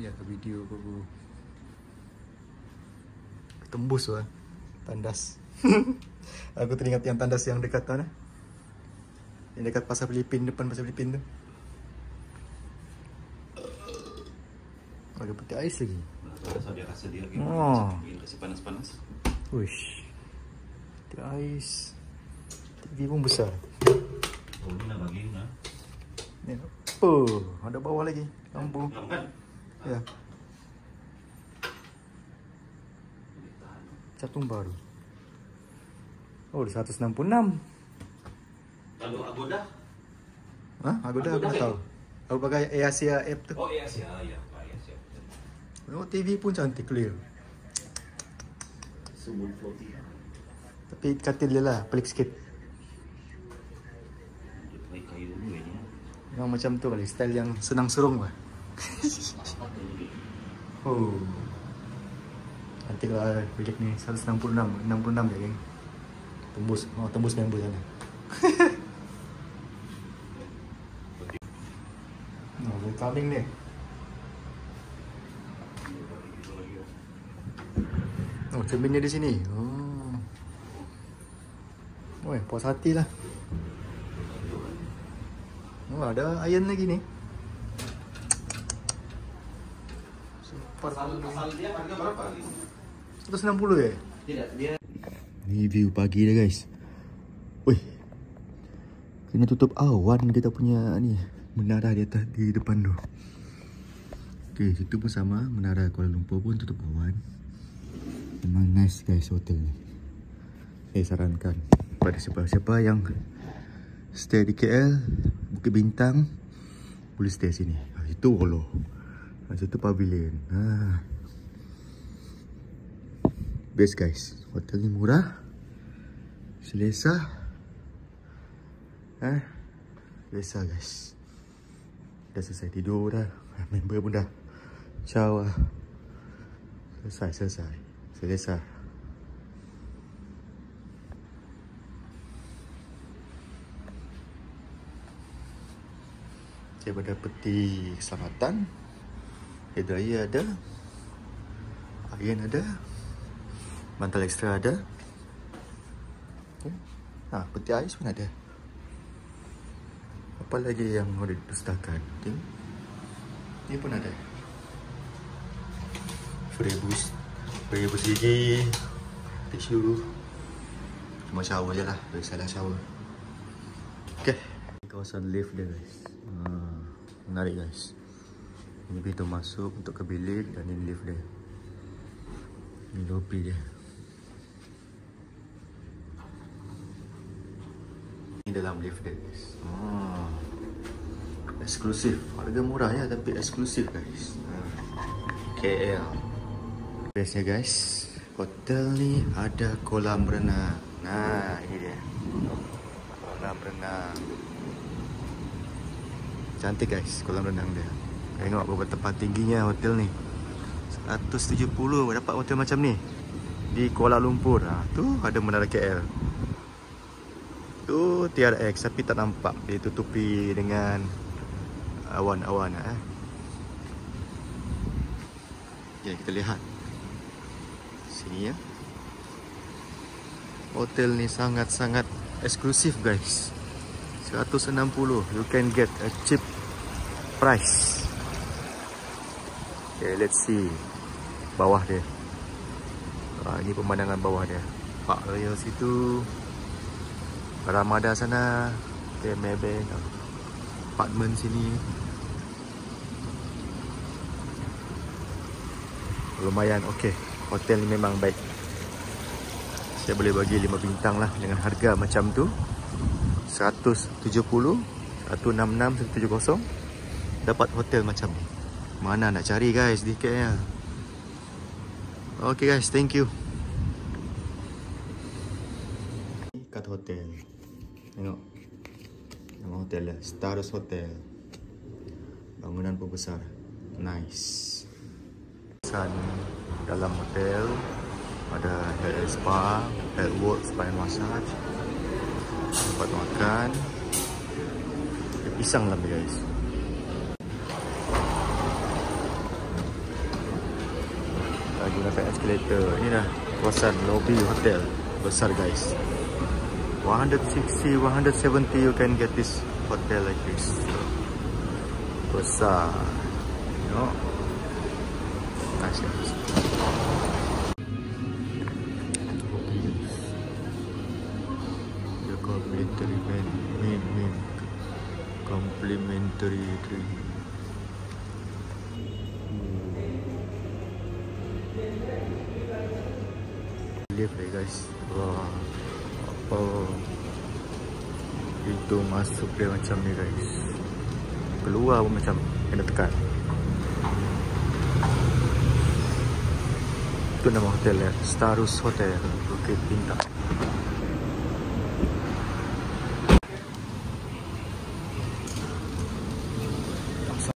Ya ke video aku tembus lah tandas. Aku teringat yang tandas yang dekat mana? Yang dekat pasar Filipin, depan pasar Filipin tu. Ada peti ais lagi. Dia rasa dia lagi. Oh. Kasih panas-panas. Wish. Peti ais. TV pun besar. Oh, ni nak bagi nah. Ni apa? Ada bawah lagi. Lampu. Kan? Ya. Catung baru. Oh, 166. Kalau Agoda? Hah? Agoda aku tak tahu. Aku pakai AirAsia app tu. Oh, AirAsia ya. AirAsia. Oh, TV pun cantik, clear. Semua floating. Tapi katil dia lah, pelik sikit. Dia pakai kayu dulu ni. Memang macam tu kali, style yang senang serong lah. Oh. Cantik lah bilik ni, 166 je geng. Tembus, tembus member sana. Oh, dia coming ni. Oh, cerminnya di sini. Oh. Oh, puas hati lah. Oh, ada iron lagi ni. Super. Asal dia harga berapa? 160 ya? Tidak, dia Ni view pagi dah guys. Wih. Kena tutup awan kita punya ni menara di atas di depan tu. Okey, situ pun sama, menara Kuala Lumpur pun tutup awan. Memang nice guys hotel ni. Saya sarankan pada siapa-siapa yang stay di KL, Bukit Bintang, boleh stay sini. Itu Holo. Situ pavilion. Best guys. Hotel ni murah, selesa. Selesa guys. Dah selesai tidur dah. Member pun dah ciao lah. Selesai. Selesa. Daripada peti keselamatan, air dryer ada, iron ada, bantal ekstra ada. Okay. Peti ais pun ada. Apa lagi yang boleh didustakan? Okay. Ni pun ada. Rebus gigi, tisu. Cuma shower je lah. Biasalah shower. Okay. Kawasan lift dia guys. Menarik guys. Ini pintu masuk untuk ke bilik dan ini lift dia. Ini lobi dia. Ini dalam lift dia guys. Eksklusif. Harga murah ya tapi eksklusif guys. KL. Bestnya guys, hotel ni ada kolam renang. Nah, ini dia. Kolam renang. Cantik guys kolam renang dia. Tengok berapa tempat tingginya hotel ni. 170 dapat hotel macam ni di Kuala Lumpur. Tu ada menara KL. Tu TRX tapi tak nampak, ditutupi dengan awan-awan. Ya, kita lihat sini ya. Hotel ni sangat-sangat eksklusif guys. 160, you can get a cheap price. Okay, let's see bawah dia. Ini pemandangan bawah dia. Park Royal situ, Ramada sana, okay, Maybank, apartment sini. Lumayan okey. Hotel ni memang baik. Saya boleh bagi 5 bintang lah dengan harga macam tu. 170, 166, 170 dapat hotel macam ni. Mana nak cari guys di KL. Okay guys, thank you. Kat hotel. Tengok. Nama hotel lah, Stardust Hotel. Bangunan pun besar. Nice. Dalam hotel ada hair spa, hair work, spa and massage, tempat makan, pisang lah guys. naik escalator. Ini dah kawasan lobby hotel. Besar guys. 160, 170 you can get this hotel like this. Besar. You know. Nice guys. The complimentary main complimentary drink. Lift deh guys. Wah. Apa itu masuk dia macam ni guys. Keluar pun macam kena tekan. Itu nama hotel ya, Starus Hotel Bukit Bintang.